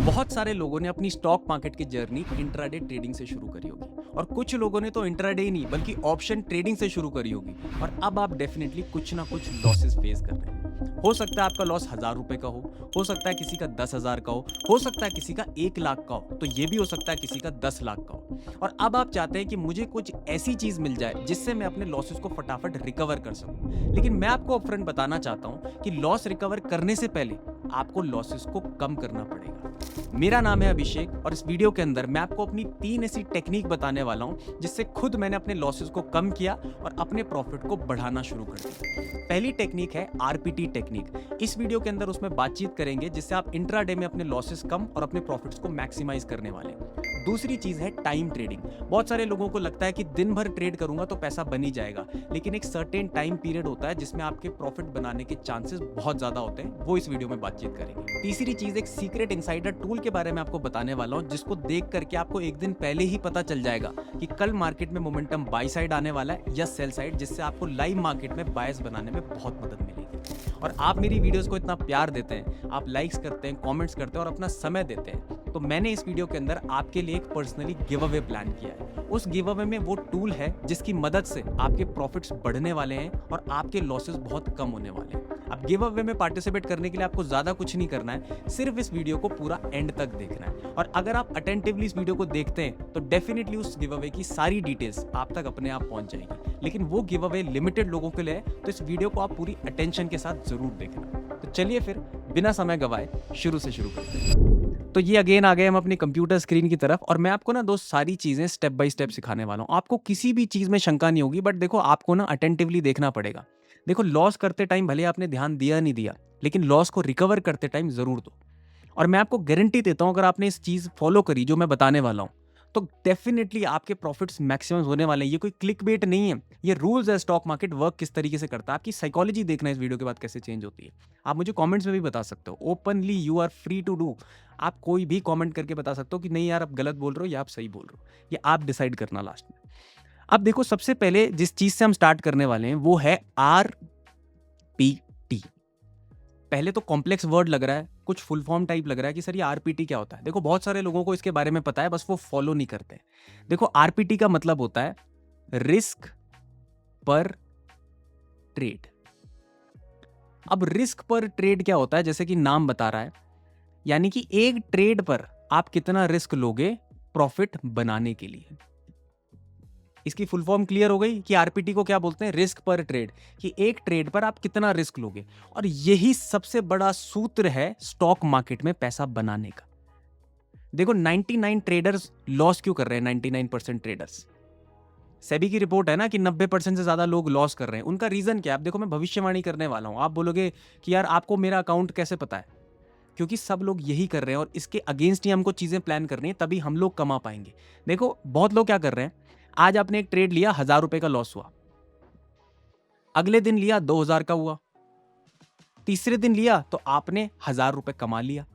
बहुत सारे लोगों ने अपनी स्टॉक मार्केट की जर्नी इंट्राडे ट्रेडिंग से शुरू करी होगी और कुछ लोगों ने तो इंट्राडे ही नहीं बल्कि ऑप्शन ट्रेडिंग से शुरू करी होगी और अब आप डेफिनेटली कुछ ना कुछ लॉसेस फेस कर रहे हैं। हो सकता है आपका लॉस 1,000 रुपए का हो सकता है किसी का 10,000 का हो सकता है किसी का 1 लाख का हो, तो ये भी हो सकता है किसी का 10 लाख का हो। और अब आप चाहते हैं कि मुझे कुछ ऐसी चीज मिल जाए जिससे मैं अपने लॉसेस को फटाफट रिकवर कर सकूं। लेकिन मैं आपको अपफ्रंट बताना चाहता हूं कि लॉस रिकवर करने से पहले आपको लॉसेस को कम करना पड़ेगा। मेरा नाम है अभिषेक और इस वीडियो के अंदर मैं आपको अपनी 3 ऐसी टेक्निक बताने वाला हूं जिससे खुद मैंने अपने लॉसेस को कम किया और अपने प्रॉफिट को बढ़ाना शुरू कर दिया। पहली टेक्निक है आरपीटी टेक्निक। इस वीडियो के अंदर उसमें बातचीत करेंगे जिससे आप इंट्राडे में अपने लॉसेस कम और अपने प्रॉफिट्स को मैक्सिमाइज करने वाले हैं। दूसरी चीज है टाइम ट्रेडिंग। बहुत सारे लोगों को लगता है कि दिन भर ट्रेड करूंगा तो पैसा बन ही जाएगा, लेकिन एक सर्टेन टाइम पीरियड होता है जिसमें आपके प्रॉफिट बनाने के चांसेस बहुत ज्यादा होते हैं, वो इस वीडियो में बातचीत करेंगे। तीसरी चीज एक सीक्रेट इनसाइडर टूल के बारे में आपको बताने वाला हूं जिसको देख करके आपको एक दिन पहले ही पता चल जाएगा कि कल मार्केट में मोमेंटम बाई साइड आने वाला है या सेल साइड, जिससे आपको लाइव मार्केट में बायस बनाने में बहुत मदद मिलेगी। और आप मेरी वीडियोस को इतना प्यार देते हैं, आप लाइक्स करते हैं, कमेंट्स करते हैं और अपना समय देते हैं, तो मैंने इस वीडियो के अंदर आपके लिए एक पर्सनली गिव अवे प्लान किया है। उस गिव अवे में वो टूल है जिसकी मदद से आपके प्रॉफिट्स बढ़ने वाले हैं और आपके लॉसेस बहुत कम होने वाले हैं। अब गिव अवे में पार्टिसिपेट करने के लिए आपको ज्यादा कुछ नहीं करना है, सिर्फ इस वीडियो को पूरा एंड तक देखना है। और अगर आप अटेंटिवली इस वीडियो को देखते हैं तो डेफिनेटली उस गिव अवे की सारी डिटेल्स आप तक अपने आप पहुंच जाएगी। लेकिन वो गिव अवे लिमिटेड लोगों के लिए है, तो इस वीडियो को आप पूरी अटेंशन के साथ जरूर देखना। तो चलिए फिर बिना समय गवाए शुरू करते हैं। तो ये अगेन आ गए हम अपनी कंप्यूटर स्क्रीन की तरफ और मैं आपको ना दोस्त सारी चीजें स्टेप बाय स्टेप सिखाने वाला हूँ। आपको किसी भी चीज में शंका नहीं होगी, बट देखो आपको ना अटेंटिवली देखना पड़ेगा। देखो लॉस करते टाइम भले आपने ध्यान दिया नहीं दिया, लेकिन लॉस को रिकवर करते टाइम जरूर दो। और मैं आपको गारंटी देता हूं अगर आपने इस चीज फॉलो करी जो मैं बताने वाला हूं तो डेफिनेटली आपके प्रॉफिट्स मैक्सिमम होने वाले हैं। ये कोई क्लिक बेट नहीं है, ये रूल्स है। स्टॉक मार्केट वर्क किस तरीके से करता है, आपकी साइकोलॉजी देखना इस वीडियो के बाद कैसे चेंज होती है। आप मुझे कमेंट्स में भी बता सकते हो, openly you are free to do. आप कोई भी कमेंट करके बता सकते हो कि नहीं यार आप गलत बोल रहे हो या आप सही बोल रहे हो, ये आप डिसाइड करना लास्ट में। अब देखो सबसे पहले जिस चीज से हम स्टार्ट करने वाले हैं वो है आरपीटी। पहले तो कॉम्प्लेक्स वर्ड लग रहा है, कुछ फुल फॉर्म टाइप लग रहा है कि सर ये आरपीटी क्या होता है। देखो बहुत सारे लोगों को इसके बारे में पता है, बस वो फॉलो नहीं करते। देखो आरपीटी का मतलब होता है रिस्क पर ट्रेड। अब रिस्क पर ट्रेड क्या होता है, जैसे कि नाम बता रहा है, यानी कि एक ट्रेड पर आप कितना रिस्क लोगे प्रॉफिट बनाने के लिए। इसकी फुल फॉर्म क्लियर हो गई कि आरपीटी को क्या बोलते हैं, रिस्क पर ट्रेड, कि एक ट्रेड पर आप कितना रिस्क लोगे। और यही सबसे बड़ा सूत्र है स्टॉक मार्केट में पैसा बनाने का। देखो 99 ट्रेडर्स लॉस क्यों कर रहे हैं, 99% ट्रेडर्स। सेबी की रिपोर्ट है ना कि 90% से ज्यादा लोग लॉस कर रहे हैं। उनका रीजन क्या है, अब देखो मैं भविष्यवाणी करने वाला हूं। आप बोलोगे कि यार आपको मेरा अकाउंट कैसे पता है, क्योंकि सब लोग यही कर रहे हैं और इसके अगेंस्ट ही हमको चीजें प्लान करनी है, तभी हम लोग कमा पाएंगे। देखो बहुत लोग क्या कर रहे हैं, आज आपने एक ट्रेड लिया, 1,000 रुपए का लॉस हुआ, अगले दिन लिया 2,000 का हुआ, तीसरे दिन लिया तो आपने 1,000 रुपए कमा लिया,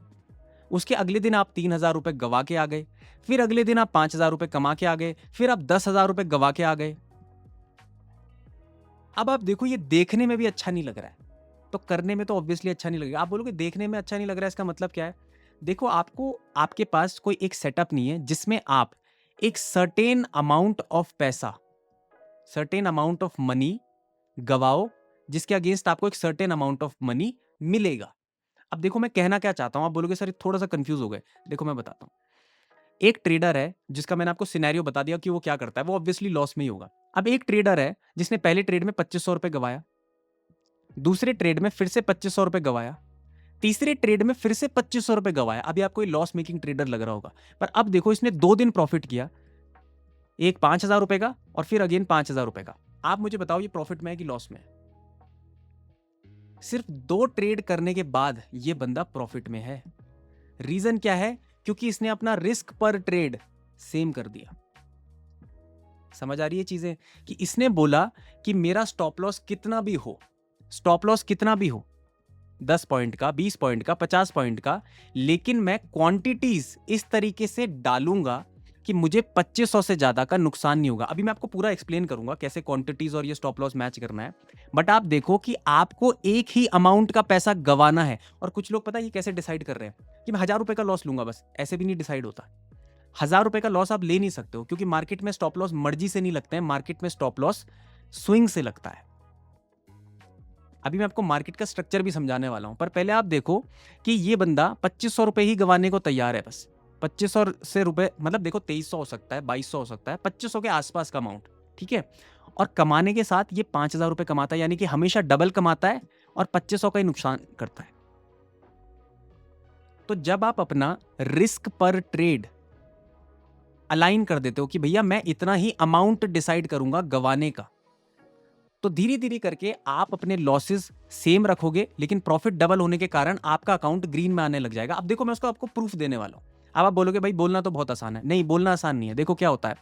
उसके अगले दिन आप 3,000 रुपए गवा के आ गए, फिर अगले दिन आप 5,000 रुपए कमा के आ गए, फिर आप 10,000 रुपए गवा के आ गए। अब आप देखो ये देखने में भी अच्छा नहीं लग रहा है, तो करने में तो ऑब्वियसली अच्छा नहीं लगेगा। आप बोलोगे देखने में अच्छा नहीं लग रहा है, इसका मतलब क्या है। देखो आपको, आपके पास कोई एक सेटअप नहीं है जिसमें आप एक सर्टेन अमाउंट ऑफ पैसा, सर्टेन अमाउंट ऑफ मनी गवाओ, जिसके अगेंस्ट आपको एक सर्टेन अमाउंट ऑफ मनी मिलेगा। अब देखो मैं कहना क्या चाहता हूं, आप बोलोगे सर थोड़ा सा कंफ्यूज हो गए। देखो मैं बताता हूं, एक ट्रेडर है जिसका मैंने आपको सिनेरियो बता दिया कि वो क्या करता है, वो ऑब्वियसली लॉस में ही होगा। अब एक ट्रेडर है जिसने पहले ट्रेड में 2,500 रुपए गवाया, दूसरे ट्रेड में फिर से 2,500 रुपए गवाया, तीसरे ट्रेड में फिर से 2,500 रुपए गवाया। अभी आपको लॉस मेकिंग ट्रेडर लग रहा होगा, पर अब देखो इसने 2 दिन प्रॉफिट किया, एक 5,000 रुपए का और फिर अगेन 5,000 रुपए का। आप मुझे बताओ ये प्रॉफिट में है कि लॉस में है। सिर्फ 2 ट्रेड करने के बाद ये बंदा प्रॉफिट में है। रीजन क्या है, क्योंकि इसने अपना रिस्क पर ट्रेड सेम कर दिया। समझ आ रही है चीजें, कि इसने बोला कि मेरा स्टॉप लॉस कितना भी हो, स्टॉप लॉस कितना भी हो, 10 पॉइंट का, 20 पॉइंट का, 50 पॉइंट का, लेकिन मैं क्वांटिटीज इस तरीके से डालूंगा कि मुझे 2,500 से ज्यादा का नुकसान नहीं होगा। अभी मैं आपको पूरा एक्सप्लेन करूंगा कैसे क्वांटिटीज और ये स्टॉप लॉस मैच करना है। बट आप देखो कि आपको एक ही अमाउंट का पैसा गंवाना है। और कुछ लोग पता है ये कैसे डिसाइड कर रहे हैं कि मैं 1000 रुपए का लॉस लूंगा, बस ऐसे भी नहीं डिसाइड होता। 1000 रुपए का लॉस आप ले नहीं सकते हो, क्योंकि मार्केट में स्टॉप लॉस मर्जी से नहीं लगते हैं, मार्केट में स्टॉप लॉस स्विंग से लगता है। अभी मैं आपको मार्केट का स्ट्रक्चर भी समझाने वाला हूं, पर पहले आप देखो कि ये बंदा 2500 रुपए ही गंवाने को तैयार है। बस 2500 से रुपए, मतलब देखो 2300 हो सकता है, 2200 हो सकता है, 2500 के आसपास का अमाउंट, ठीक है। और कमाने के साथ ये 5000 रुपए कमाता है, यानी कि हमेशा डबल कमाता है और 2500 का ही नुकसान करता है। तो जब आप अपना रिस्क पर ट्रेड अलाइन कर देते हो कि भैया मैं इतना ही अमाउंट डिसाइड करूंगा गंवाने का, तो धीरे धीरे करके आप अपने लॉसेस सेम रखोगे, लेकिन प्रॉफिट डबल होने के कारण आपका अकाउंट ग्रीन में आने लग जाएगा। अब देखो मैं उसको आपको प्रूफ देने वाला हूं। अब आप बोलोगे भाई बोलना तो बहुत आसान है। नहीं, बोलना आसान नहीं है। देखो क्या होता है,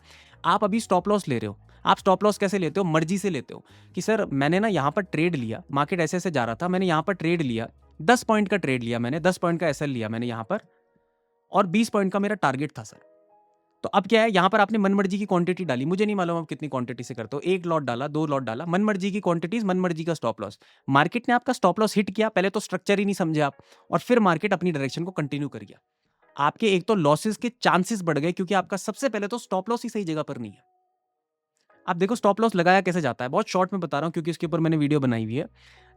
आप अभी स्टॉप लॉस ले रहे हो। आप स्टॉप लॉस कैसे लेते हो? मर्जी से लेते हो कि सर मैंने ना यहाँ पर ट्रेड लिया, मार्केट ऐसे ऐसे जा रहा था, मैंने यहाँ पर ट्रेड लिया, 10 पॉइंट का ट्रेड लिया मैंने, 10 पॉइंट का एसएल लिया मैंने यहाँ पर, और 20 पॉइंट का मेरा टारगेट था सर। तो अब क्या है, यहां पर आपने मनमर्जी की क्वांटिटी डाली, मुझे नहीं मालूम आप कितनी क्वांटिटी से करते हो, एक लॉट डाला, 2 लॉट डाला, मनमर्जी की क्वांटिटीज, मनमर्जी का स्टॉप लॉस। मार्केट ने आपका स्टॉप लॉस हिट किया, पहले तो स्ट्रक्चर ही नहीं समझे आप, और फिर मार्केट अपनी डायरेक्शन को कंटिन्यू कर गया। आपके एक तो लॉसेस के चांसेस बढ़ गए, क्योंकि आपका सबसे पहले तो स्टॉप लॉस ही सही जगह पर नहीं है। आप देखो स्टॉप लॉस लगाया कैसे जाता है, बहुत शॉर्ट में बता रहा हूं क्योंकि इसके ऊपर मैंने वीडियो बनाई हुई है।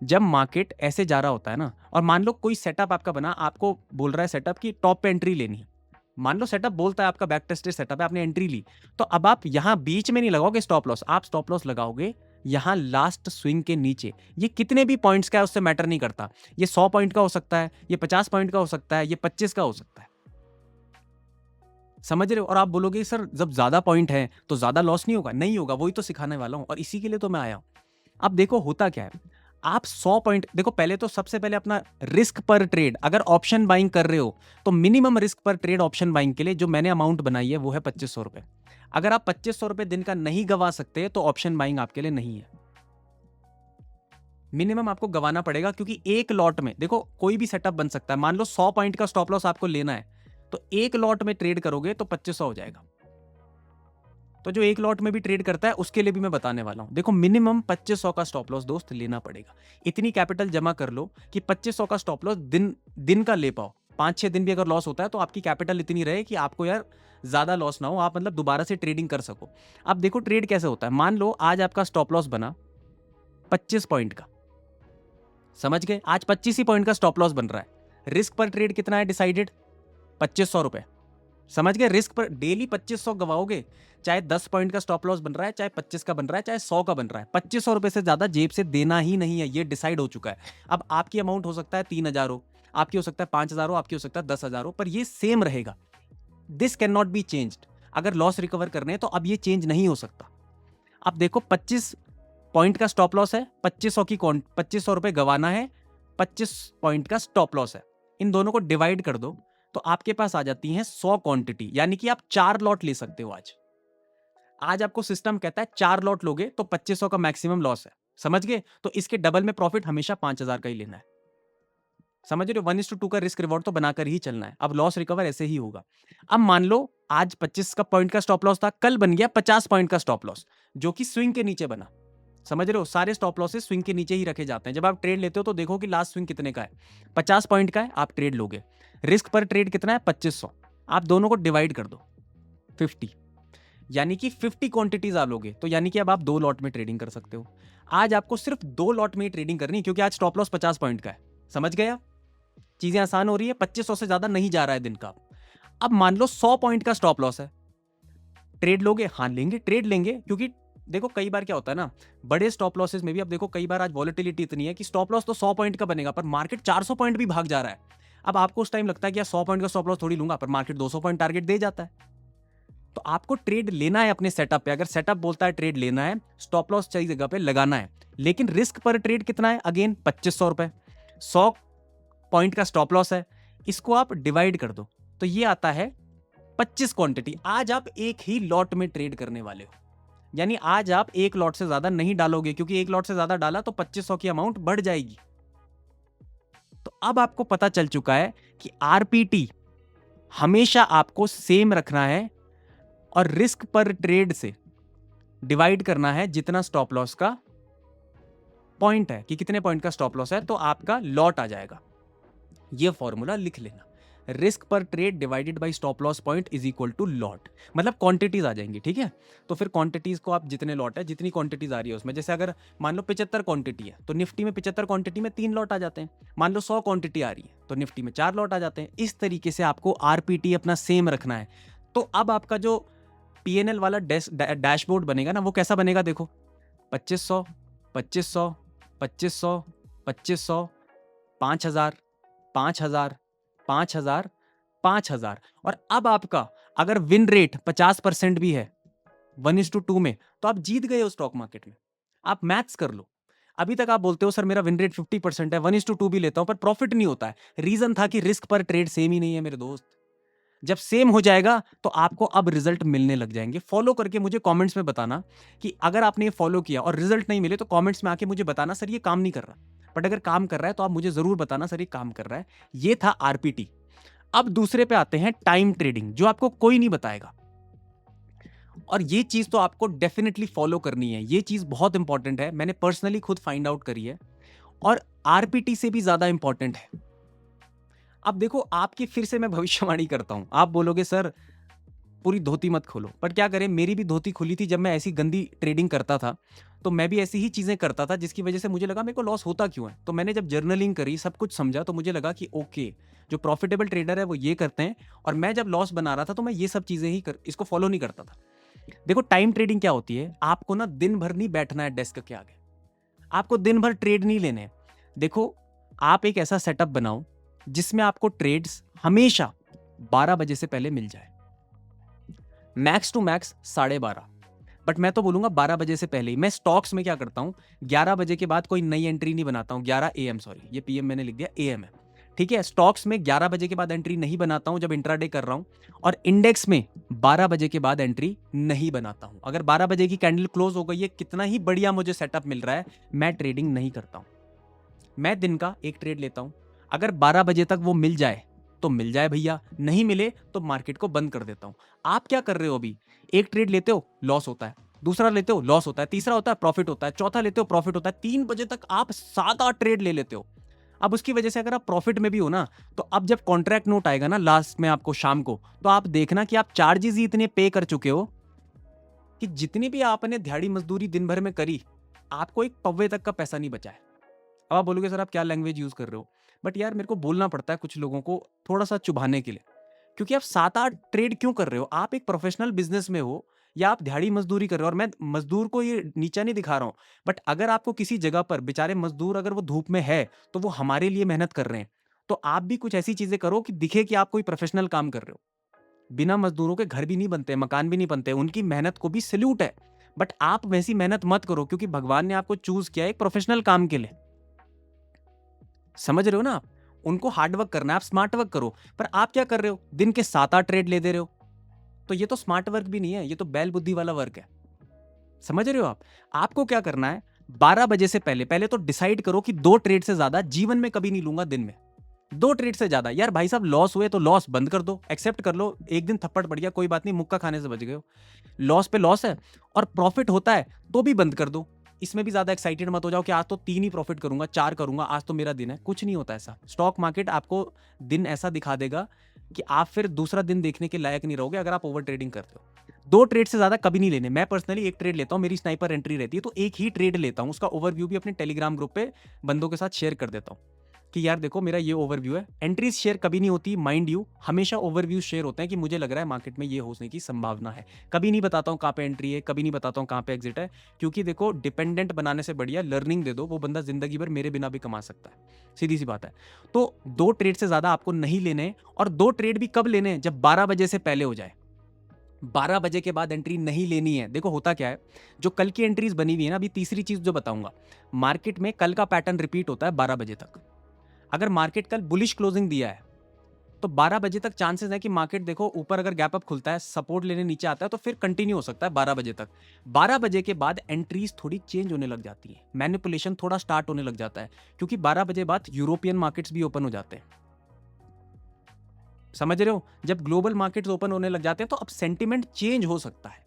जब मार्केट ऐसे जा रहा होता है ना, और मान लो कोई सेटअप आपका बना, आपको बोल रहा है सेटअप की टॉप पे एंट्री लेनी है, मान लो सेटअप बोलता है आपका बैक टेस्टेड सेटअप है, आपने एंट्री ली, तो अब आप यहां बीच में नहीं लगाओगे स्टॉप लॉस, आप स्टॉप लॉस लगाओगे यहां लास्ट स्विंग के नीचे। ये कितने भी पॉइंट्स का है उससे मैटर नहीं करता, ये 100 पॉइंट का हो सकता है, ये 50 पॉइंट का हो सकता है, ये 25 का हो सकता है। समझ रहे हो? और आप बोलोगे सर जब ज्यादा पॉइंट है तो ज्यादा लॉस नहीं होगा। नहीं होगा, वही तो सिखाने वाला हूं, और इसी के लिए तो मैं आया हूं। अब देखो होता क्या है, आप 100 पॉइंट देखो, पहले तो सबसे पहले अपना रिस्क पर ट्रेड, अगर ऑप्शन बाइंग कर रहे हो तो मिनिमम रिस्क पर ट्रेड ऑप्शन बाइंग के लिए जो मैंने अमाउंट बनाई है वो है 2500 रुपए। अगर आप 2500 रुपए दिन का नहीं गवा सकते तो ऑप्शन बाइंग आपके लिए नहीं है। मिनिमम आपको गवाना पड़ेगा, क्योंकि एक लॉट में देखो कोई भी सेटअप बन सकता है। मान लो 100 पॉइंट का स्टॉप लॉस आपको लेना है, तो एक लॉट में ट्रेड करोगे तो 2500 हो जाएगा। तो जो एक लॉट में भी ट्रेड करता है उसके लिए भी मैं बताने वाला हूं। देखो मिनिमम 2500 का स्टॉप लॉस दोस्त लेना पड़ेगा। इतनी कैपिटल जमा कर लो कि 2500 का स्टॉप लॉस दिन दिन का ले पाओ। 5-6 दिन भी अगर लॉस होता है तो आपकी कैपिटल इतनी रहे कि आपको यार ज्यादा लॉस ना हो, आप मतलब दोबारा से ट्रेडिंग कर सको। अब देखो ट्रेड कैसे होता है, मान लो आज आपका स्टॉप लॉस बना 25 पॉइंट का, समझ गए, आज 25 ही पॉइंट का स्टॉप लॉस बन रहा है। रिस्क पर ट्रेड कितना है डिसाइडेड, 2500 रुपए। समझ गए, रिस्क पर डेली 2500 गवाओगे, चाहे 10 पॉइंट का स्टॉप लॉस बन रहा है, चाहे 25 का बन रहा है, चाहे 100 का बन रहा है, 2500 रुपए से ज्यादा जेब से देना ही नहीं है, ये डिसाइड हो चुका है। अब आपकी अमाउंट हो सकता है 3000 हो, आपकी हो सकता है 5000 हो, आपकी हो सकता है 10,000 हो, पर ये सेम रहेगा। This can not be changed. अगर लॉस रिकवर करने हैं तो अब ये चेंज नहीं हो सकता। अब देखो 25 पॉइंट का स्टॉप लॉस है, 2500 रुपए गवाना है, 25 पॉइंट का स्टॉप लॉस है, इन दोनों को डिवाइड कर दो तो आपके पास आ जाती है 100 क्वांटिटी, यानी कि आप 4 लॉट ले सकते हो। आज आपको सिस्टम कहता है 4 लॉट लोगे तो 2500 का मैक्सिमम लॉस है। समझ गए? तो इसके डबल में प्रॉफिट हमेशा 5000 का ही लेना है। समझ रहे हो? 1:2 का रिस्क रिवॉर्ड तो बनाकर ही चलना है। अब लॉस रिकवर ऐसे ही होगा। अब मान लो आज 25 का पॉइंट का स्टॉप लॉस था, कल बन गया 50 पॉइंट का स्टॉप लॉस, जो कि स्विंग के नीचे बना। समझ रहे हो? सारे स्टॉप लॉसेस स्विंग के नीचे ही रखे जाते हैं। जब आप ट्रेड लेते हो तो देखो कि लास्ट स्विंग कितने का है, 50 पॉइंट का है, आप ट्रेड लोगे। रिस्क पर ट्रेड कितना है, 2500। आप दोनों को डिवाइड कर दो 50, यानी कि 50 क्वांटिटीज आप लोगे, तो यानी कि अब आप 2 लॉट में ट्रेडिंग कर सकते हो। आज आपको सिर्फ 2 लॉट में ही ट्रेडिंग करनी है, क्योंकि आज स्टॉप लॉस 50 पॉइंट का है। समझ गए आप? चीजें आसान हो रही है, 2500 से ज्यादा नहीं जा रहा है दिन का। अब मान लो 100 पॉइंट का स्टॉप लॉस है, ट्रेड लोगे? हाँ लेंगे, ट्रेड लेंगे, क्योंकि देखो कई बार क्या होता है ना, बड़े स्टॉप लॉसेस में भी, अब देखो कई बार आज वॉलेटिलिटी इतनी है कि स्टॉप लॉस तो 100 पॉइंट का बनेगा पर मार्केट 400 पॉइंट भी भाग जा रहा है। अब आपको उस टाइम लगता है कि यार 100 पॉइंट का स्टॉप लॉस थोड़ी लूंगा, पर मार्केट 200 पॉइंट टारगेट दे जाता है। तो आपको ट्रेड लेना है अपने सेटअप पे। अगर सेटअप बोलता है ट्रेड लेना है, स्टॉप लॉस सही जगह पे लगाना है, लेकिन रिस्क पर ट्रेड कितना है, अगेन 2500 रुपए, 100 पॉइंट का स्टॉप लॉस है, इसको आप डिवाइड कर दो तो ये आता है 25 क्वांटिटी। आज आप एक ही लॉट में ट्रेड करने वाले हो, यानी आज आप एक लॉट से ज्यादा नहीं डालोगे, क्योंकि एक लॉट से ज्यादा डाला तो 2500 की अमाउंट बढ़ जाएगी। तो अब आपको पता चल चुका है कि आरपीटी हमेशा आपको सेम रखना है और रिस्क पर ट्रेड से डिवाइड करना है जितना स्टॉप लॉस का पॉइंट है कि कितने पॉइंट का स्टॉप लॉस है, तो आपका लॉट आ जाएगा। ये फॉर्मूला लिख लेना, रिस्क पर trade divided by stop loss point is equal to lot, मतलब क्वांटिटीज आ जाएंगी, ठीक है। तो फिर क्वांटिटीज को आप जितने लॉट है, जितनी क्वांटिटीज आ रही है उसमें, जैसे अगर मान लो 75 क्वांटिटी है तो निफ्टी में 75 क्वांटिटी में 3 लॉट आ जाते हैं। मान लो 100 क्वांटिटी आ रही है तो निफ्टी में 4 लॉट आ जाते हैं। इस तरीके से आपको आरपीटी अपना सेम रखना है। तो अब आपका जो पीएनएल वाला डैशबोर्ड बनेगा ना, वो कैसा बनेगा, देखो 2500 2500 2500 2500 5000 5000 5000 5000। और अब आपका अगर विन रेट 50% भी है 1:2 में, तो आप जीत गए हो स्टॉक मार्केट में। आप मैथ्स कर लो। अभी तक आप बोलते हो सर मेरा विन रेट 50% है, 1:2 भी लेता हूं पर प्रॉफिट नहीं होता है। रीजन था कि रिस्क पर ट्रेड सेम ही नहीं है मेरे दोस्त। जब सेम हो जाएगा तो आपको अब रिजल्ट मिलने लग जाएंगे। फॉलो करके मुझे कमेंट्स में बताना कि अगर आपने ये फॉलो किया और रिजल्ट नहीं मिले, तो कमेंट्स में आके मुझे बताना सर ये काम नहीं कर रहा। बट अगर काम कर रहा है तो आप मुझे जरूर बताना सर ये काम कर रहा है। ये था आरपीटी। अब दूसरे पे आते हैं, टाइम ट्रेडिंग, जो आपको कोई नहीं बताएगा। और ये चीज तो आपको डेफिनेटली फॉलो करनी है। ये चीज बहुत इंपॉर्टेंट है, मैंने पर्सनली खुद फाइंड आउट करी है और आरपीटी से भी ज्यादा इंपॉर्टेंट है। अब देखो, आपकी फिर से मैं भविष्यवाणी करता हूं। आप बोलोगे सर पूरी धोती मत खोलो, पर क्या करें, मेरी भी धोती खुली थी जब मैं ऐसी गंदी ट्रेडिंग करता था। तो मैं भी ऐसी ही चीजें करता था जिसकी वजह से मुझे लगा मेरे को लॉस होता क्यों है। तो मैंने जब जर्नलिंग करी, सब कुछ समझा, तो मुझे लगा कि ओके, जो प्रॉफिटेबल ट्रेडर है वो ये करते हैं। और मैं जब लॉस बना रहा था तो मैं ये सब चीजें ही इसको फॉलो नहीं करता था। देखो, टाइम ट्रेडिंग क्या होती है, आपको ना दिन भर नहीं बैठना है डेस्क के आगे, आपको दिन भर ट्रेड नहीं लेने हैं। देखो, आप एक ऐसा सेटअप बनाओ जिसमें आपको ट्रेड्स हमेशा 12 बजे से पहले मिल जाए, मैक्स टू मैक्स 12:30। बट मैं तो बोलूंगा 12 बजे से पहले ही। मैं स्टॉक्स में क्या करता हूं, 11 बजे के बाद कोई नई एंट्री नहीं बनाता हूं। 11 AM, सॉरी, ये PM मैंने लिख दिया, AM है, ठीक है। स्टॉक्स में 11 बजे के बाद एंट्री नहीं बनाता हूं जब इंट्राडे कर रहा हूं, और इंडेक्स में 12 बजे के बाद एंट्री नहीं बनाता हूं। अगर 12 बजे की कैंडल क्लोज हो गई है, कितना ही बढ़िया मुझे सेटअप मिल रहा है, मैं ट्रेडिंग नहीं करता हूं। मैं दिन का एक ट्रेड लेता हूं। अगर 12 बजे तक वो मिल जाए तो मिल जाए भैया, नहीं मिले तो मार्केट को बंद कर देता हूं। आप क्या कर रहे हो अभी, एक ट्रेड लेते हो लॉस होता है, दूसरा लेते हो लॉस होता है, तीसरा होता है प्रॉफिट होता है, चौथा लेते हो प्रॉफिट होता है, 3 बजे तक आप 7-8 ट्रेड ले लेते हो। अब उसकी वजह से अगर आप प्रॉफिट में भी हो ना, तो अब जब कॉन्ट्रैक्ट नोट आएगा ना लास्ट में आपको शाम को, तो आप देखना कि आप चार्जेस ही इतने पे कर चुके हो कि जितनी भी आपने दिहाड़ी मजदूरी दिन भर में करी, आपको एक पव्वे तक का पैसा नहीं बचा है। अब आप बोलोगे सर आप क्या लैंग्वेज यूज कर रहे हो, बट यार मेरे को बोलना पड़ता है कुछ लोगों को थोड़ा सा चुभाने के लिए। क्योंकि आप 7-8 ट्रेड क्यों कर रहे हो, आप एक प्रोफेशनल बिजनेस में हो या आप दिहाड़ी मजदूरी कर रहे हो। और मैं मजदूर को ये नीचा नहीं दिखा रहा हूं, बट अगर आपको किसी जगह पर बेचारे मजदूर अगर वो धूप में है तो वो हमारे लिए मेहनत कर रहे हैं, तो आप भी कुछ ऐसी चीजें करो कि दिखे कि आप कोई प्रोफेशनल काम कर रहे हो। बिना मजदूरों के घर भी नहीं बनते, मकान भी नहीं बनते, उनकी मेहनत को भी सैल्यूट है। बट आप वैसी मेहनत मत करो, क्योंकि भगवान ने आपको चूज किया एक प्रोफेशनल काम के लिए। समझ रहे हो ना आप, उनको हार्डवर्क करना है, आप स्मार्ट वर्क करो। पर आप क्या कर रहे हो, दिन के 7-8 ट्रेड ले दे रहे हो। तो ये तो स्मार्ट वर्क भी नहीं है, ये तो बैल बुद्धि वाला वर्क है। समझ रहे हो आप, आपको क्या करना है, 12 बजे से पहले पहले तो डिसाइड करो कि 2 ट्रेड से ज्यादा जीवन में कभी नहीं लूंगा दिन में। 2 ट्रेड से ज्यादा, यार भाई साहब लॉस हुए तो लॉस बंद कर दो, एक्सेप्ट कर लो, एक दिन थप्पड़ पड़ गया कोई बात नहीं, मुक्का खाने से बच गए हो। लॉस पे लॉस है, और प्रॉफिट होता है तो भी बंद कर दो। इसमें भी ज्यादा एक्साइटेड मत हो जाओ कि आज तो 3 ही प्रॉफिट करूंगा, 4 करूंगा, आज तो मेरा दिन है। कुछ नहीं होता ऐसा। स्टॉक मार्केट आपको दिन ऐसा दिखा देगा कि आप फिर दूसरा दिन देखने के लायक नहीं रहोगे अगर आप ओवर ट्रेडिंग करते हो। 2 ट्रेड से ज्यादा कभी नहीं लेने। मैं पर्सनली एक ट्रेड लेता हूं, मेरी स्नाइपर एंट्री रहती है, तो एक ही ट्रेड लेता हूं। उसका ओवरव्यू भी अपने टेलीग्राम ग्रुप पे बंदों के साथ शेयर कर देता हूं कि यार देखो मेरा ये ओवरव्यू है। एंट्रीज शेयर कभी नहीं होती, माइंड यू, हमेशा ओवरव्यू शेयर होते हैं कि मुझे लग रहा है मार्केट में ये होने की संभावना है। कभी नहीं बताता हूँ कहाँ पे एंट्री है, कभी नहीं बताता हूँ कहाँ पे एग्जिट है, क्योंकि देखो डिपेंडेंट बनाने से बढ़िया लर्निंग दे दो, वो बंदा जिंदगी भर मेरे बिना भी कमा सकता है। सीधी सी बात है। तो 2 ट्रेड से ज्यादा आपको नहीं लेने, और 2 ट्रेड भी कब लेने, जब 12 बजे से पहले हो जाए। 12 बजे के बाद एंट्री नहीं लेनी है। देखो होता क्या है, जो कल की एंट्रीज बनी हुई है ना, अभी तीसरी चीज जो बताऊंगा, मार्केट में कल का पैटर्न रिपीट होता है 12 बजे तक। अगर मार्केट कल बुलिश क्लोजिंग दिया है तो 12 बजे तक चांसेस है कि मार्केट देखो ऊपर अगर गैप अप खुलता है, सपोर्ट लेने नीचे आता है, तो फिर कंटिन्यू हो सकता है 12 बजे तक। 12 बजे के बाद एंट्रीज थोड़ी चेंज होने लग जाती है, मैनिपुलेशन थोड़ा स्टार्ट होने लग जाता है, क्योंकि 12 बजे बाद यूरोपियन मार्केट्स भी ओपन हो जाते हैं। समझ रहे हो, जब ग्लोबल मार्केट्स ओपन होने लग जाते हैं तो अब सेंटिमेंट चेंज हो सकता है।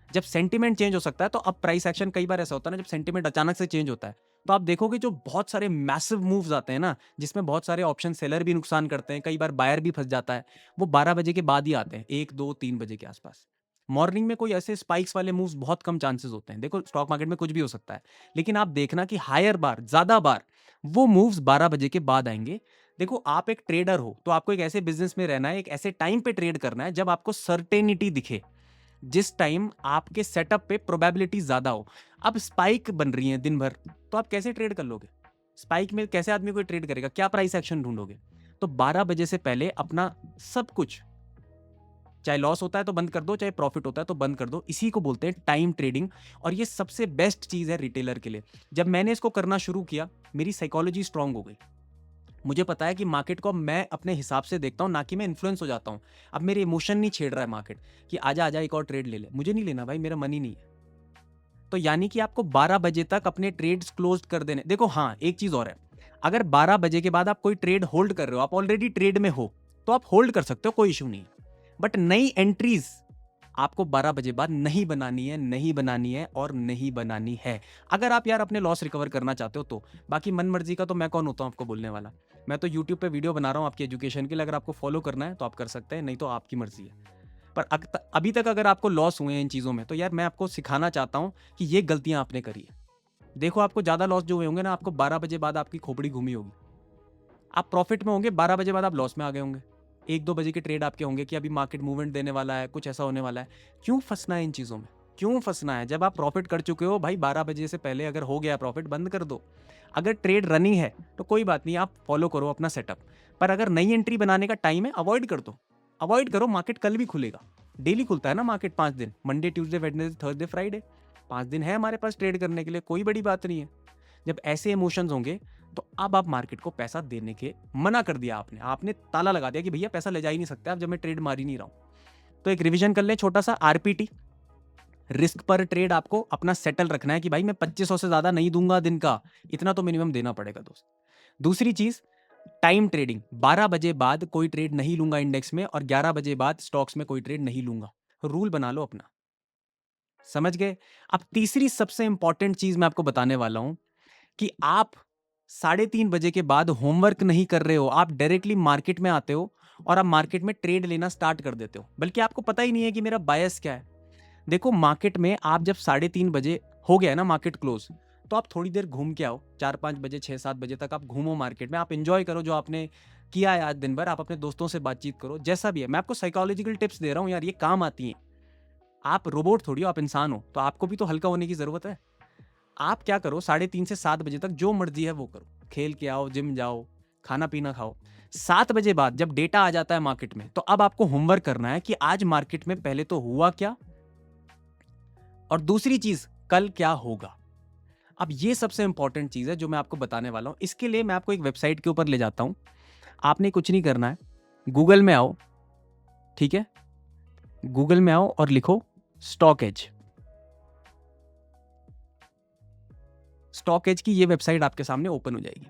जब सेंटिमेंट चेंज हो सकता है तो अब प्राइस एक्शन, कई बार ऐसा होता है ना, जब सेंटिमेंट अचानक से चेंज होता है तो आप देखोगे जो बहुत सारे मैसिव मूव्स आते हैं ना, जिसमें बहुत सारे ऑप्शन सेलर भी नुकसान करते हैं, कई बार बायर भी फंस जाता है, वो 12 बजे के बाद ही आते हैं, 1 2 3 बजे के आसपास। मॉर्निंग में कोई ऐसे स्पाइक्स वाले मूव्स बहुत कम चांसेस होते हैं। देखो स्टॉक मार्केट में कुछ भी हो सकता है, लेकिन आप देखना कि हायर बार, ज्यादा बार वो मूव्स 12 बजे के बाद आएंगे। देखो आप एक ट्रेडर हो तो आपको एक ऐसे बिजनेस में रहना है, एक ऐसे टाइम पे ट्रेड करना है जब आपको सर्टेनिटी दिखे, जिस टाइम आपके सेटअप पे प्रोबेबिलिटी ज्यादा हो। अब स्पाइक बन रही है दिन भर, तो आप कैसे ट्रेड कर लोगे? स्पाइक में कैसे आदमी कोई ट्रेड करेगा? क्या प्राइस एक्शन ढूंढोगे? तो 12 बजे से पहले अपना सब कुछ, चाहे लॉस होता है तो बंद कर दो, चाहे प्रॉफिट होता है तो बंद कर दो। इसी को बोलते हैं टाइम ट्रेडिंग, और ये सबसे बेस्ट चीज है रिटेलर के लिए। जब मैंने इसको करना शुरू किया, मेरी साइकोलॉजी स्ट्रांग हो गई। मुझे पता है कि मार्केट को मैं अपने हिसाब से देखता हूं, ना कि मैं इन्फ्लुएंस हो जाता हूं। अब मेरे इमोशन नहीं छेड़ रहा है मार्केट कि आजा आजा एक और ट्रेड ले ले, मुझे नहीं लेना भाई, मेरा मन ही नहीं है। तो यानी कि आपको 12 बजे तक अपने ट्रेड्स क्लोज कर देने। देखो हाँ, एक चीज और है, अगर 12 बजे के बाद आप कोई ट्रेड होल्ड कर रहे हो, आप ऑलरेडी ट्रेड में हो, तो आप होल्ड कर सकते हो, कोई इशू नहीं। बट नई एंट्रीज आपको 12 बजे बाद नहीं बनानी है, नहीं बनानी है और नहीं बनानी है। अगर आप यार अपने लॉस रिकवर करना चाहते हो तो। बाकी मन मर्जी का तो मैं कौन होता हूं आपको बोलने वाला? मैं तो यूट्यूब पे वीडियो बना रहा हूं आपकी एजुकेशन के लिए। अगर आपको फॉलो करना है तो आप कर सकते हैं, नहीं तो आपकी मर्जी है। पर अभी तक अगर आपको लॉस हुए हैं इन चीज़ों में, तो यार मैं आपको सिखाना चाहता हूं कि ये गलतियां आपने करी है। देखो आपको ज़्यादा लॉस जो हुए होंगे ना, आपको 12 बजे बाद आपकी खोपड़ी घूमी होगी। आप प्रॉफिट में होंगे, 12 बजे बाद आप लॉस में आ गए होंगे। 1 2 बजे के ट्रेड आपके होंगे कि अभी मार्केट मूवमेंट देने वाला है, कुछ ऐसा होने वाला है। क्यों फंसना है इन चीज़ों में? क्यों फंसना है? जब आप प्रॉफिट कर चुके हो भाई, 12 बजे से पहले अगर हो गया प्रॉफिट, बंद कर दो। अगर ट्रेड रनिंग है तो कोई बात नहीं, आप फॉलो करो अपना सेटअप। पर अगर नई एंट्री बनाने का टाइम है, अवॉइड कर दो। अवॉइड करो, मार्केट कल भी खुलेगा। डेली खुलता है ना मार्केट, 5 दिन, Monday Tuesday Wednesday Thursday Friday, 5 दिन है हमारे पास ट्रेड करने के लिए, कोई बड़ी बात नहीं है। जब ऐसे इमोशंस होंगे तो अब आप मार्केट को पैसा देने के मना कर दिया, आपने ताला लगा दिया कि भैया पैसा ले जा ही नहीं सकते आप जब मैं ट्रेड मार ही नहीं रहा हूं। तो एक रिवीजन कर लें छोटा सा, आरपीटी, रिस्क पर ट्रेड आपको अपना सेटल रखना है कि भाई मैं 2500 से ज्यादा नहीं दूंगा दिन का, इतना तो मिनिमम देना पड़ेगा दोस्त। दूसरी चीज, टाइम ट्रेडिंग, 12 बजे बाद कोई ट्रेड नहीं लूंगा इंडेक्स में, और 11 बजे बाद स्टॉक्स में कोई ट्रेड नहीं लूंगा। रूल बना लो अपना, समझ गए? अब तीसरी सबसे इंपॉर्टेंट चीज मैं आपको बताने वाला हूं कि आप 3:30 बजे के बाद होमवर्क नहीं कर रहे हो, आप डायरेक्टली मार्केट में आते हो और आप मार्केट में ट्रेड लेना स्टार्ट कर देते हो, बल्कि आपको पता ही नहीं है कि मेरा बायस क्या है। देखो मार्केट में आप जब 3:30 बजे हो गया ना मार्केट क्लोज, तो आप थोड़ी देर घूम के आओ, 4 5 बजे 6 7 बजे तक आप घूमो मार्केट में, आप इंजॉय करो जो आपने किया है आज दिन भर, आप अपने दोस्तों से बातचीत करो, जैसा भी है। मैं आपको साइकोलॉजिकल टिप्स दे रहा हूँ यार, ये काम आती हैं। आप रोबोट थोड़ी हो, आप इंसान हो, तो आपको भी तो हल्का होने की जरूरत है। आप क्या करो, 3:30 से 7 बजे तक जो मर्जी है वो करो, खेल के आओ, जिम जाओ, खाना पीना खाओ। 7 बजे बाद जब डेटा आ जाता है मार्केट में, तो अब आपको होमवर्क करना है कि आज मार्केट में पहले तो हुआ क्या, और दूसरी चीज कल क्या होगा। अब ये सबसे इंपॉर्टेंट चीज है जो मैं आपको बताने वाला हूं। इसके लिए मैं आपको एक वेबसाइट के ऊपर ले जाता हूं। आपने कुछ नहीं करना है, गूगल में आओ, ठीक है, गूगल में आओ और लिखो स्टॉक एज। स्टॉक एज की ये वेबसाइट आपके सामने ओपन हो जाएगी।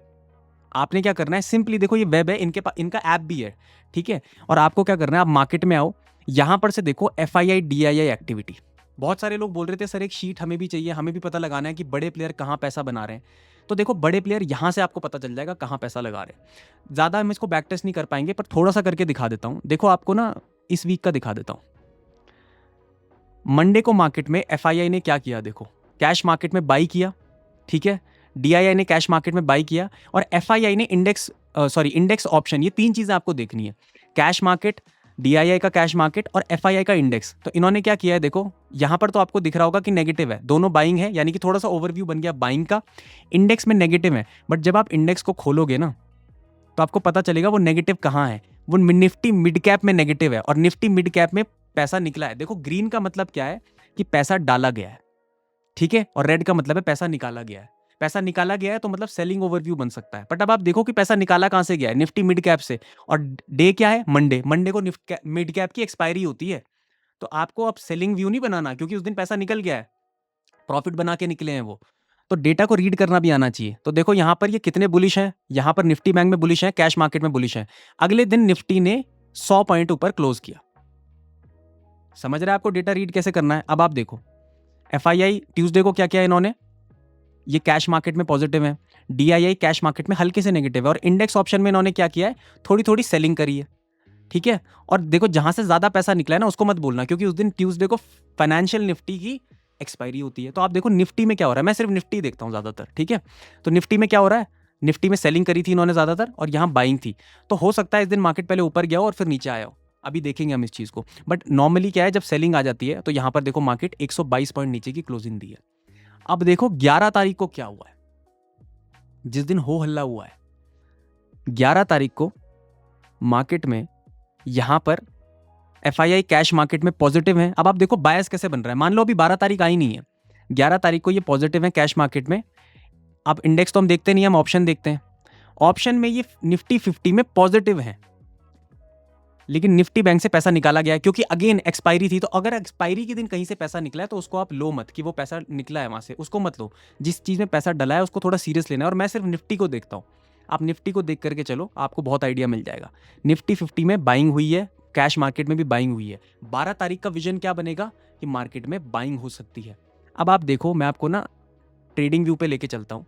आपने क्या करना है, सिंपली देखो ये वेब है, इनके पास इनका ऐप भी है, ठीक है। और आपको क्या करना है, आप मार्केट में आओ, यहां पर से देखो FII DII एक्टिविटी। बहुत सारे लोग बोल रहे थे सर एक शीट हमें भी चाहिए, हमें भी पता लगाना है कि बड़े प्लेयर कहाँ पैसा बना रहे हैं। तो देखो बड़े प्लेयर यहां से आपको पता चल जाएगा कहाँ पैसा लगा रहे हैं। ज्यादा हम इसको बैक टेस्ट नहीं कर पाएंगे, पर थोड़ा सा करके दिखा देता हूं। देखो आपको ना इस वीक का दिखा देता हूं। मंडे को मार्केट में FII ने क्या किया, देखो कैश मार्केट में बाई किया, ठीक है, DII ने कैश मार्केट में बाई किया, और FII ने इंडेक्स ऑप्शन। ये 3 चीजें आपको देखनी है, कैश मार्केट, DII का कैश मार्केट और FII का इंडेक्स। तो इन्होंने क्या किया है, देखो यहां पर तो आपको दिख रहा होगा कि नेगेटिव है, दोनों बाइंग है, यानी कि थोड़ा सा ओवरव्यू बन गया बाइंग का। इंडेक्स में नेगेटिव है, बट जब आप इंडेक्स को खोलोगे ना, तो आपको पता चलेगा वो नेगेटिव कहां है। वो निफ्टी मिड कैप में नेगेटिव है, और निफ्टी मिड कैप में पैसा निकला है। देखो ग्रीन का मतलब क्या है कि पैसा डाला गया है, ठीक है, और रेड का मतलब है पैसा निकाला गया है। पैसा निकाला गया है तो मतलब सेलिंग ओवरव्यू बन सकता है। बट अब आप देखो कि पैसा निकाला कहां से गया है, निफ्टी मिड कैप से, और डे क्या है, मंडे। मंडे को मिड कैप की एक्सपायरी होती है। तो आपको अब सेलिंग व्यू नहीं बनाना, क्योंकि उस दिन पैसा निकल गया है, प्रॉफिट बना के निकले हैं वो। तो डेटा को रीड करना भी आना चाहिए। तो देखो यहां पर ये कितने बुलिश हैं, यहां पर निफ्टी बैंक में बुलिश है, कैश मार्केट में बुलिश है। अगले दिन निफ्टी ने 100 पॉइंट ऊपर क्लोज किया। समझ रहे हैं आपको डेटा रीड कैसे करना है? अब आप देखो FII ट्यूसडे को क्या किया इन्होंने, ये कैश मार्केट में पॉजिटिव है, DII कैश मार्केट में हल्के से नेगेटिव है, और इंडेक्स ऑप्शन में इन्होंने क्या किया है, थोड़ी थोड़ी सेलिंग करी है, ठीक है। और देखो जहां से ज्यादा पैसा निकला है ना उसको मत बोलना, क्योंकि उस दिन ट्यूसडे को फाइनेंशियल निफ्टी की एक्सपायरी होती है। तो आप देखो निफ्टी में क्या हो रहा है, मैं सिर्फ निफ्टी देखता हूं ज्यादातर, ठीक है। तो निफ्टी में क्या हो रहा है, निफ्टी में सेलिंग करी थी इन्होंने ज्यादातर और यहाँ बाइंग थी। तो हो सकता है इस दिन मार्केट पहले ऊपर गया हो और फिर नीचे आया हो, अभी देखेंगे हम इस चीज को। बट नॉर्मली क्या है, जब सेलिंग आ जाती है तो यहाँ पर देखो मार्केट 122 पॉइंट नीचे की क्लोजिंग दी है। अब देखो 11 तारीख को क्या हुआ है, जिस दिन हो हल्ला हुआ है 11 तारीख को मार्केट में यहां पर FII कैश मार्केट में पॉजिटिव है। अब आप देखो बायस कैसे बन रहा है, मान लो अभी 12 तारीख आई नहीं है, 11 तारीख को ये पॉजिटिव है कैश मार्केट में। अब इंडेक्स तो हम देखते नहीं, हम ऑप्शन देखते हैं। ऑप्शन में ये निफ्टी 50 में पॉजिटिव है, लेकिन निफ्टी बैंक से पैसा निकाला गया है क्योंकि अगेन एक्सपायरी थी। तो अगर एक्सपायरी के दिन कहीं से पैसा निकला है तो उसको आप लो मत कि वो पैसा निकला है वहां से, उसको मत लो। जिस चीज में पैसा डला है उसको थोड़ा सीरियस लेना है। और मैं सिर्फ निफ्टी को देखता हूं, आप निफ्टी को देख करके चलो, आपको बहुत आइडिया मिल जाएगा। निफ्टी 50 में बाइंग हुई है, कैश मार्केट में भी बाइंग हुई है। 12 तारीख का विजन क्या बनेगा कि मार्केट में बाइंग हो सकती है। अब आप देखो, मैं आपको ना ट्रेडिंग व्यू पे लेके चलता हूँ।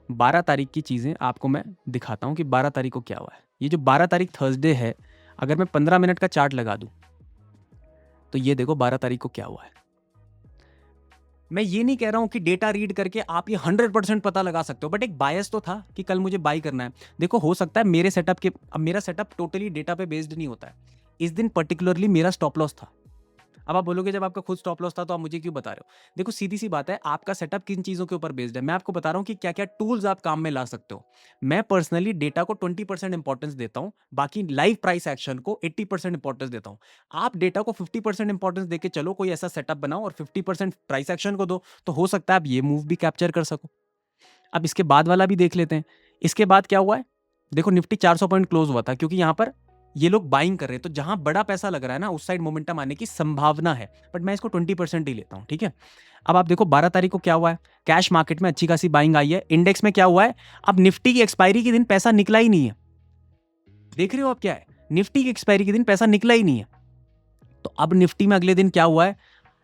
12 तारीख की चीजें आपको मैं दिखाता हूँ कि 12 तारीख को क्या हुआ है। ये जो 12 तारीख थर्सडे है, अगर मैं 15 मिनट का चार्ट लगा दूं तो ये देखो 12 तारीख को क्या हुआ है। मैं ये नहीं कह रहा हूं कि डेटा रीड करके आप ये 100% पता लगा सकते हो, बट एक बायस तो था कि कल मुझे बाई करना है। देखो हो सकता है मेरे सेटअप के, अब मेरा सेटअप टोटली डेटा पे बेस्ड नहीं होता है। इस दिन पर्टिकुलरली मेरा स्टॉप लॉस था। अब आप बोलोगे जब आपका खुद स्टॉप लॉस था तो आप मुझे क्यों बता रहे हो। देखो सीधी सी बात है, आपका सेटअप किन चीजों के ऊपर बेस्ड है। मैं आपको बता रहा हूं कि क्या क्या टूल्स आप काम में ला सकते हो। मैं पर्सनली डेटा को 20% इंपॉर्टेंस देता हूं, बाकी लाइव प्राइस एक्शन को 80% इंपॉर्टेंस देता हूं। आप डेटा को 50% इंपॉर्टेंस देके चलो, कोई ऐसा सेटअप बनाओ और 50% प्राइस एक्शन को दो, तो हो सकता है आप ये मूव भी कैप्चर कर सको। अब इसके बाद वाला भी देख लेते हैं। इसके बाद क्या हुआ है, देखो निफ्टी 400 पॉइंट क्लोज हुआ था क्योंकि यहां पर ये लोग बाइंग कर रहे हैं। तो जहां बड़ा पैसा लग रहा है ना, उस साइड मोमेंटम आने की संभावना है, बट मैं इसको 20% ही लेता हूं, ठीक है। अब आप देखो 12 तारीख को क्या हुआ है, कैश मार्केट में अच्छी खासी बाइंग आई है। इंडेक्स में क्या हुआ है, अब निफ्टी की एक्सपायरी के दिन पैसा निकला ही नहीं है। देख रहे हो आप क्या है, निफ्टी की एक्सपायरी के दिन पैसा निकला ही नहीं है। तो अब निफ्टी में अगले दिन क्या हुआ है,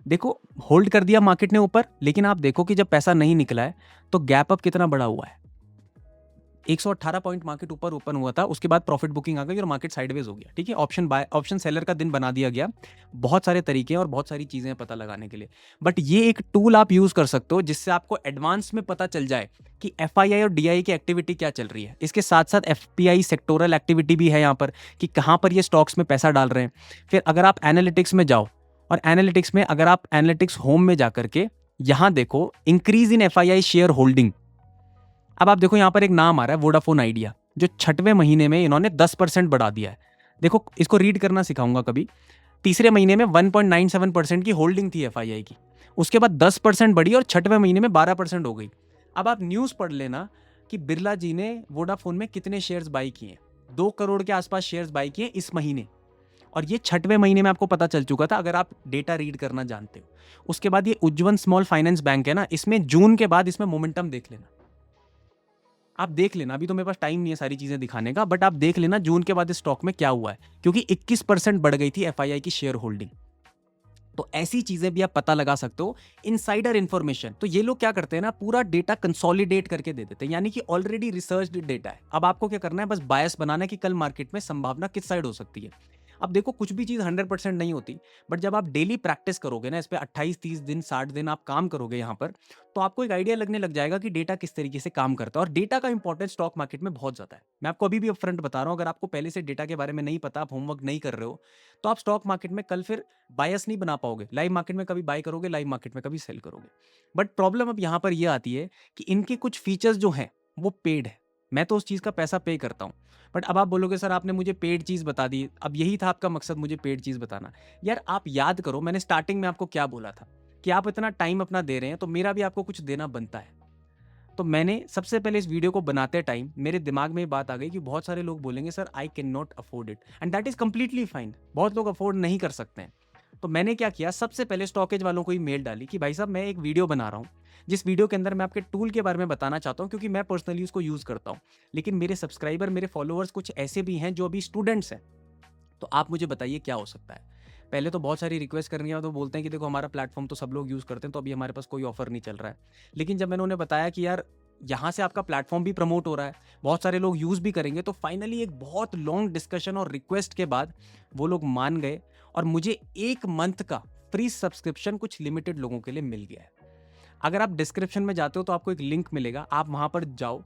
देखो होल्ड कर दिया मार्केट ने ऊपर, लेकिन आप देखो कि जब पैसा नहीं निकला है तो गैप अप कितना बड़ा हुआ है। 118 पॉइंट मार्केट ऊपर ओपन हुआ था, उसके बाद प्रॉफिट बुकिंग आ गई और मार्केट साइडवेज हो गया, ठीक है। ऑप्शन सेलर का दिन बना दिया गया। बहुत सारे तरीके हैं और बहुत सारी चीजें हैं पता लगाने के लिए, बट ये एक टूल आप यूज कर सकते हो जिससे आपको एडवांस में पता चल जाए कि FII और DI की एक्टिविटी क्या चल रही है। इसके साथ साथ FPI सेक्टोरल एक्टिविटी भी है यहाँ पर कि कहाँ पर ये स्टॉक्स में पैसा डाल रहे हैं। फिर अगर आप एनालिटिक्स में जाओ, और एनालिटिक्स में अगर आप एनालिटिक्स होम में जाकर के यहाँ देखो increase in FII share holding. अब आप देखो यहाँ पर एक नाम आ रहा है वोडाफोन आइडिया, जो 6वें महीने में इन्होंने 10% बढ़ा दिया है। देखो इसको रीड करना सिखाऊंगा कभी। तीसरे महीने में 1.97% की होल्डिंग थी FII की, उसके बाद 10% बढ़ी और 6वें महीने में 12% हो गई। अब आप न्यूज पढ़ लेना कि बिरला जी ने वोडाफोन में कितने शेयर्स बाई किए, 2 करोड़ के आसपास शेयर्स बाई किए इस महीने, और ये 6वें महीने में आपको पता चल चुका था अगर आप डेटा रीड करना जानते हो। उसके बाद ये उज्जवल स्मॉल फाइनेंस बैंक है ना, इसमें जून के बाद इसमें मोमेंटम देख लेना, आप देख लेना। अभी तो मेरे पास टाइम नहीं है सारी चीजें दिखाने का, बट आप देख लेना जून के बाद इस स्टॉक में क्या हुआ है, क्योंकि 21% बढ़ गई थी FII की शेयर होल्डिंग। तो ऐसी चीजें भी आप पता लगा सकते हो। इनसाइडर इंफॉर्मेशन, तो ये लोग क्या करते हैं ना, पूरा डेटा कंसोलिडेट करके दे देते हैं, यानी कि ऑलरेडी रिसर्च्ड डेटा है। अब आपको क्या करना है, बस बायस बनाना है कि कल मार्केट में संभावना किस साइड हो सकती है। अब देखो कुछ भी चीज 100% नहीं होती, बट जब आप डेली प्रैक्टिस करोगे ना इस पे, 28 30 दिन 60 दिन आप काम करोगे यहाँ पर, तो आपको एक आइडिया लगने लग जाएगा कि डेटा किस तरीके से काम करता है। और डेटा का इंपॉर्टेंस स्टॉक मार्केट में बहुत ज्यादा है। मैं आपको अभी भी अपफ्रंट बता रहा हूँ, अगर आपको पहले से डेटा के बारे में नहीं पता, आप होमवर्क नहीं कर रहे हो, तो आप स्टॉक मार्केट में कल फिर बायस नहीं बना पाओगे। लाइव मार्केट में कभी बाय करोगे, लाइव मार्केट में कभी सेल करोगे। बट प्रॉब्लम अब यहाँ पर यह आती है कि इनके कुछ फीचर्स जो हैं वो पेड है। मैं तो उस चीज का पैसा पे करता हूँ, बट अब आप बोलोगे सर आपने मुझे पेड चीज बता दी। अब यही था आपका मकसद, मुझे पेड चीज बताना। यार आप याद करो मैंने स्टार्टिंग में आपको क्या बोला था कि आप इतना टाइम अपना दे रहे हैं तो मेरा भी आपको कुछ देना बनता है। तो मैंने सबसे पहले इस वीडियो को बनाते टाइम मेरे दिमाग में ये बात आ गई कि बहुत सारे लोग बोलेंगे sir I can not afford it, and that is completely fine. बहुत लोग अफोर्ड नहीं कर सकते हैं। तो मैंने क्या किया, सबसे पहले स्टॉकेज वालों को ही मेल डाली कि भाई साहब मैं एक वीडियो बना रहा हूँ, जिस वीडियो के अंदर मैं आपके टूल के बारे में बताना चाहता हूँ, क्योंकि मैं पर्सनली उसको यूज करता हूँ। लेकिन मेरे सब्सक्राइबर, मेरे फॉलोअर्स कुछ ऐसे भी हैं जो अभी स्टूडेंट्स हैं। तो आप मुझे बताइए क्या हो सकता है। पहले तो बहुत सारी रिक्वेस्ट करनी है तो बोलते हैं कि देखो हमारा प्लेटफॉर्म तो सब लोग यूज़ करते हैं, तो अभी हमारे पास कोई ऑफर नहीं चल रहा है। लेकिन जब मैंने उन्हें बताया कि यार यहाँ से आपका प्लेटफॉर्म भी प्रमोट हो रहा है, बहुत सारे लोग यूज़ भी करेंगे, तो फाइनली एक बहुत लॉन्ग डिस्कशन और रिक्वेस्ट के बाद वो लोग मान गए और मुझे 1 मंथ का फ्री सब्सक्रिप्शन कुछ लिमिटेड लोगों के लिए मिल गया है। अगर आप डिस्क्रिप्शन में जाते हो तो आपको एक लिंक मिलेगा, आप वहाँ पर जाओ,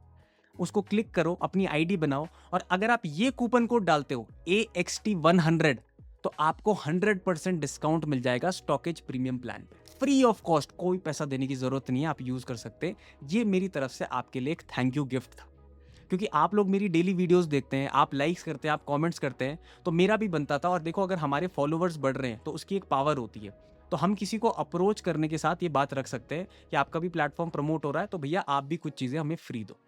उसको क्लिक करो, अपनी आईडी बनाओ और अगर आप ये कूपन कोड डालते हो AXT100 तो आपको 100% डिस्काउंट मिल जाएगा स्टॉकेज प्रीमियम प्लान पे, फ्री ऑफ कॉस्ट, कोई पैसा देने की जरूरत नहीं है, आप यूज कर सकते हैं। ये मेरी तरफ से आपके लिए एक थैंक यू गिफ्ट था, क्योंकि आप लोग मेरी डेली वीडियोस देखते हैं, आप लाइक्स करते हैं, आप कमेंट्स करते हैं, तो मेरा भी बनता था। और देखो अगर हमारे फॉलोअर्स बढ़ रहे हैं तो उसकी एक पावर होती है, तो हम किसी को अप्रोच करने के साथ ये बात रख सकते हैं कि आपका भी प्लेटफॉर्म प्रमोट हो रहा है, तो भैया आप भी कुछ चीज़ें हमें फ्री दो।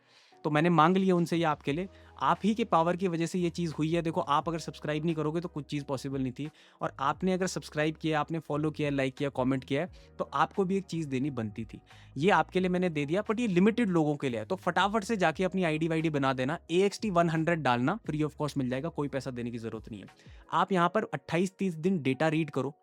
तो मैंने मांग लिया उनसे ये आपके लिए, आप ही के पावर की वजह से ये चीज़ हुई है। देखो आप अगर सब्सक्राइब नहीं करोगे तो कुछ चीज़ पॉसिबल नहीं थी, और आपने अगर सब्सक्राइब किया, आपने फॉलो किया, लाइक किया, कमेंट किया, तो आपको भी एक चीज़ देनी बनती थी। ये आपके लिए मैंने दे दिया, बट ये लिमिटेड लोगों के लिए है, तो फटाफट से जाके अपनी आईडी वाईडी बना देना, AXT100 डालना, फ्री ऑफ कॉस्ट मिल जाएगा, कोई पैसा देने की जरूरत नहीं है। आप यहाँ पर 28-30 दिन डेटा रीड करो,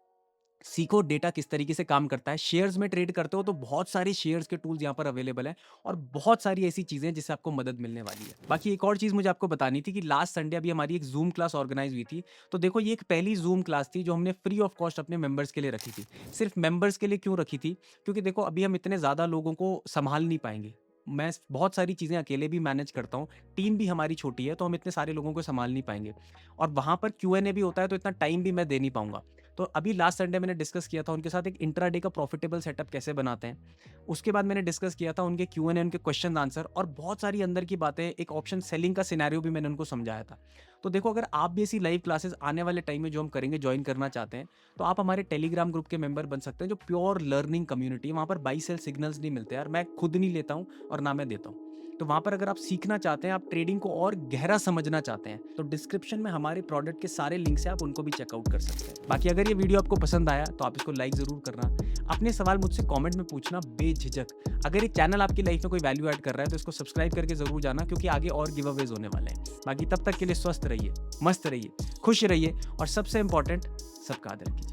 सीखो डेटा किस तरीके से काम करता है। शेयर्स में ट्रेड करते हो तो बहुत सारे शेयर्स के टूल्स यहाँ पर अवेलेबल हैं और बहुत सारी ऐसी चीज़ें जिससे आपको मदद मिलने वाली है। बाकी एक और चीज़ मुझे आपको बतानी थी कि लास्ट संडे अभी हमारी एक जूम क्लास ऑर्गेनाइज हुई थी। तो देखो ये एक पहली जूम क्लास थी जो हमने फ्री ऑफ कॉस्ट अपने मेंबर्स के लिए रखी थी। सिर्फ मेंबर्स के लिए क्यों रखी थी? क्योंकि देखो अभी हम इतने ज़्यादा लोगों को संभाल नहीं पाएंगे। मैं बहुत सारी चीज़ें अकेले भी मैनेज करता हूँ, टीम भी हमारी छोटी है, तो हम इतने सारे लोगों को संभाल नहीं पाएंगे, और वहाँ पर Q&A भी होता है, तो इतना टाइम भी मैं दे नहीं पाऊंगा। तो अभी लास्ट संडे मैंने डिस्कस किया था उनके साथ एक इंट्राडे का प्रॉफिटेबल सेटअप कैसे बनाते हैं। उसके बाद मैंने डिस्कस किया था उनके Q&A, उनके क्वेश्चन आंसर और बहुत सारी अंदर की बातें, एक ऑप्शन सेलिंग का सिनेरियो भी मैंने उनको समझाया था। तो देखो अगर आप भी ऐसी लाइव क्लासेस आने वाले टाइम में जो हम करेंगे ज्वाइन करना चाहते हैं, तो आप हमारे टेलीग्राम ग्रुप के मेंबर बन सकते हैं, जो प्योर लर्निंग कम्युनिटी है। वहाँ पर बाई सेल सिग्नल्स नहीं मिलते यार, मैं खुद नहीं लेता हूँ और ना मैं देता हूँ। तो वहाँ पर अगर आप सीखना चाहते हैं, आप ट्रेडिंग को और गहरा समझना चाहते हैं, तो डिस्क्रिप्शन में हमारे प्रोडक्ट के सारे लिंक्स हैं, आप उनको भी चेकआउट कर सकते हैं। बाकी अगर ये वीडियो आपको पसंद आया तो आप इसको लाइक ज़रूर करना, अपने सवाल मुझसे कमेंट में पूछना बेझिझक। अगर ये चैनल आपकी लाइफ में कोई वैल्यू ऐड कर रहा है तो इसको सब्सक्राइब करके ज़रूर जाना, क्योंकि आगे और गिव अवेज होने वाले हैं। बाकी तब तक के लिए स्वस्थ रहिए, मस्त रहिए, खुश रहिए और सबसे इंपॉर्टेंट, सबका आदर कीजिए।